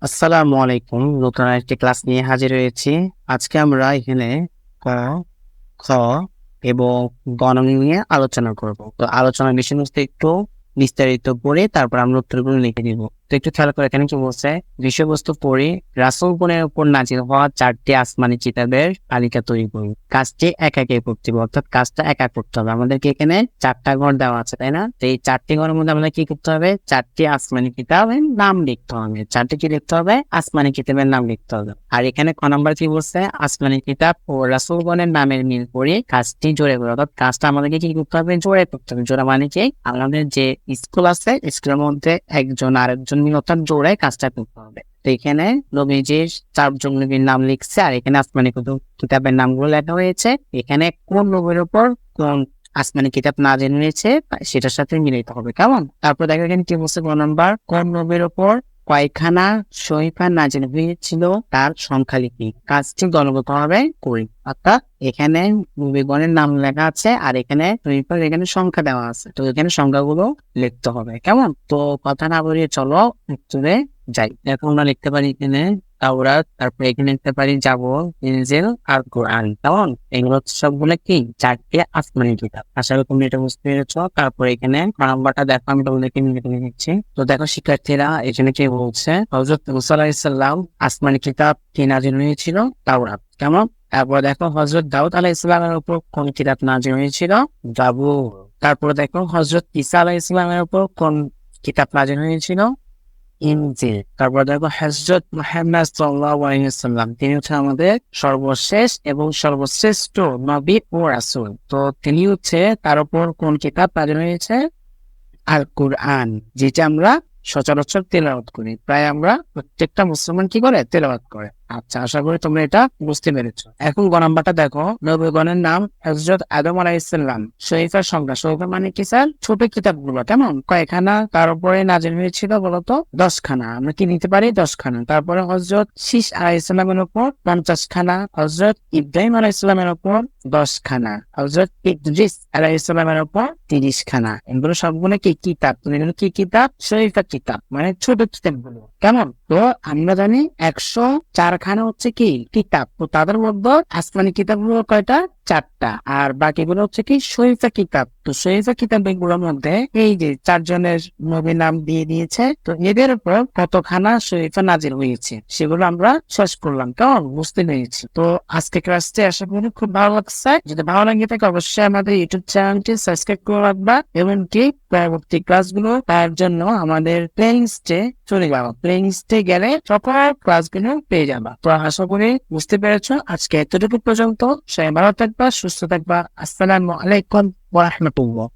আসসালামু আলাইকুম। নতুন আরেকটি ক্লাস নিয়ে হাজির হয়েছি। আজকে আমরা এখানে ক, খ এবং গণন নিয়ে আলোচনা করব। তো আলোচনার বিষয়বস্তু একটু বিস্তারিত পড়ে তারপর আমরা উত্তরগুলো লিখে দিব। তো একটু খেয়াল করে এখানে কি বলছে, বিষয়বস্তু পড়ে রাসূলগণের উপর নাজিল হওয়া 4টি আসমানি কিতাবের তালিকা তৈরি করুন। কাজটি একা একাই করতে হবে, অর্থাৎ কাজটা একা করতে হবে। আমাদেরকে এখানে 4টা ঘর দেওয়া আছে, তাই না? তো এই 4টি ঘরের মধ্যে আমাদের কি করতে হবে? 4টি আসমানি কিতাবের নাম লিখতে হবে। 4টি কি লিখতে হবে? আসমানি কিতাবের নাম লিখতে হবে। আর এখানে ক নাম্বার কি বলছে? আসমানি কিতাব ও রাসূলগণের নামের মিল করে কাজটি জোরে করে, অর্থাৎ কাজটা আমাদেরকে কি করতে হবে? জোরে করতে হবে। জোরে মানে কি? আমাদের যে স্কুল আছে, স্কুলের মধ্যে একজন আরেকজন মিলে অর্থাৎ জোরে কাজটা করতে হবে। তো এখানে নবীজির 4জন নবীর নাম লিখছে, আর এখানে আসমানি কিতাবের নামগুলো লেখা হয়েছে। এখানে কোন নবীর উপর কোন আসমানি কিতাব নাযিল হয়েছে সেটার সাথে মিলাইতে হবে, কেমন? তারপর দেখো এখানে কি বলছে, কোন নাম্বার, কোন নবীর উপর কয়খানা সহিফা নাযিল হয়েছিল তার সংখ্যা লিখি। কাজটি দলগতভাবে করি। অর্থাৎ এখানে নবীগণের নাম লেখা আছে, আর এখানে সহিফার এখানে সংখ্যা দেওয়া আছে। তো এখানে সংখ্যাগুলো লিখতে হবে, কেমন? তো কথা না বলিয়ে চলো উত্তরে যাই। এখন আমরা লিখতে পারি এখানে তাওরাত, তারপরে এখানে লিখতে পারি জাবর, ইনজিল আর কোরআন, কেমন? এগুলো সবগুলো কি 4টি আসমানি কিতাব। আশা করি তুমি এটা বুঝতে পেরেছো। তারপরে এখানে নাম্বারটা দেখো, আমি তোমাদেরকে লিখে নিচ্ছি। তো দেখো শিক্ষার্থীরা, এখানে কি বলছে, হযরত মুসা আলাইহিস সালাম আসমানি কিতাব কি নাযিল হয়েছিল? তাওরাত, কেমন? তারপর দেখো হযরত দাউদ আলাইহিস সালামের উপর কোন কিতাব নাযিল হয়েছিল? জাবুর। তারপর দেখো হযরত ঈসা আলাইহিস সালামের উপর কোন কিতাব নাযিল হয়েছিল? ইনজিল। তারপর দেখো হযরত মুহাম্মদ সাল্লাল্লাহু আলাইহি ওয়াসাল্লাম, তিনি হচ্ছে আমাদের সর্বশেষ এবং সর্বশ্রেষ্ঠ নবী ও রাসূল। তো তিনি হচ্ছে, তার উপর কোন কিতাব নাযিল হয়েছে? আল কোরআন, যেটা আমরা সচরাচর তেলাওয়াত করি। প্রায় আমরা প্রত্যেকটা মুসলমান কি করে? তেলাওয়াত করে। আচ্ছা, আশা করি তোমরা এটা বুঝতে পেরেছো। এখন গ নাম্বারটা দেখো, নবীগণের নাম হযরত আদম আলাইহিস সালাম। সহিফার সংখ্যা, সহিফা মানে কি স্যার? ছোট কিতাবগুলো, কেমন? কয়খানা তার উপরে নাযিল হয়েছিল বলতো? 10 খানা। আমরা কি নিতে পারি? 10 খানা। তারপরে হযরত শীস আলাইহিস সালামের উপর 50 খানা, হযরত ইব্রাহিম আলাইহিস সালামের উপর 10 খানা, হযরত ইদ্রিস আলাইহিস সালামের উপর 30 খানা। এগুলো সবগুলো কি কিতাব? এগুলো কি কিতাব? সহিফা কিতাব, মানে ছোট কিতাবগুলো, কেমন? তো আমরা জানি 104 খানা হচ্ছে কি কিতাব। তো তাদের মধ্যে আসমানি কিতাবগুলো কয়টা? 4টা। আর বাকিগুলো হচ্ছে কি সহিফা কিতাব। তো সহিফা কিতাব এগুলোর মধ্যে এই যে 4জনের নবীর নাম দিয়ে দিয়েছে। তো এদের উপর কতখানা সহিফা নাযিল হয়েছে সেগুলো আমরা শেষ করলাম, কেমন? বুঝতে পেরেছি। তো আজকে ক্লাসটি আশা করি খুব ভালো লাগছে। যদি ভালো লাগে থাকে অবশ্যই আমাদের ইউটিউব চ্যানেলটি সাবস্ক্রাইব করে রাখবা, এবং কি পরবর্তী ক্লাসগুলো তার জন্য আমাদের প্লে লিস্টে চলে যাবা। প্লে লিস্টে গেলে সকল ক্লাসগুলো পেয়ে যাবা। তো আশা করি বুঝতে পেরেছো। আজকে এতটুকু পর্যন্ত। সবাই ভালো থাকবা, সুস্থ থাকবা। আসসালামু আলাইকুম ওয়া রাহমাতুল্লাহ।